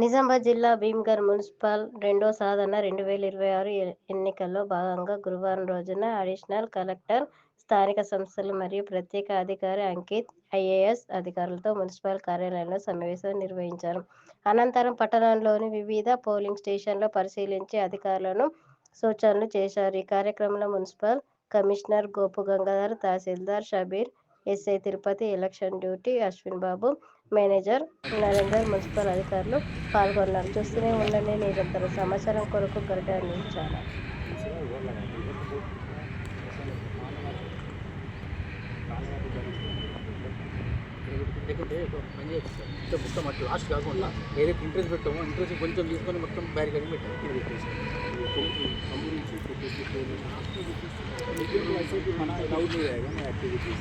నిజామాబాద్ జిల్లా భీమ్‌గర్ మున్సిపల్ రెండో సాధన 2026 ఎన్నికల్లో భాగంగా గురువారం రోజున అడిషనల్ కలెక్టర్, స్థానిక సంస్థలు మరియు ప్రత్యేక అధికారి అంకిత్, ఐఏఎస్ అధికారులతో మున్సిపల్ కార్యాలయంలో సమావేశం నిర్వహించారు. అనంతరం పట్టణంలోని వివిధ పోలింగ్ స్టేషన్లు పరిశీలించి అధికారులను సూచనలు చేశారు. ఈ కార్యక్రమంలో మున్సిపల్ కమిషనర్ గోపు గంగాధర్, తహసీల్దార్ Shabbir, SI Tirupati, election duty Ashwin Babu, manager Narender, municipal అధికారులు పాల్గొన్నారు. చూస్తూనే ఉండండి నిరంతర సమాచారం కొరకు గరుడ న్యూస్ ఛానల్. లేకుంటే పని చేయొచ్చు సార్. మొత్తం అట్లా లాస్ట్ కాకుండా ఏదైతే ఇంట్రెస్ట్ పెట్టామో ఇంట్రెస్ట్ కొంచెం తీసుకొని మొత్తం బ్యారికేడింగ్ పెట్టాము. ఇది పెట్టేసి మన లౌడ్ एक्टिविटीज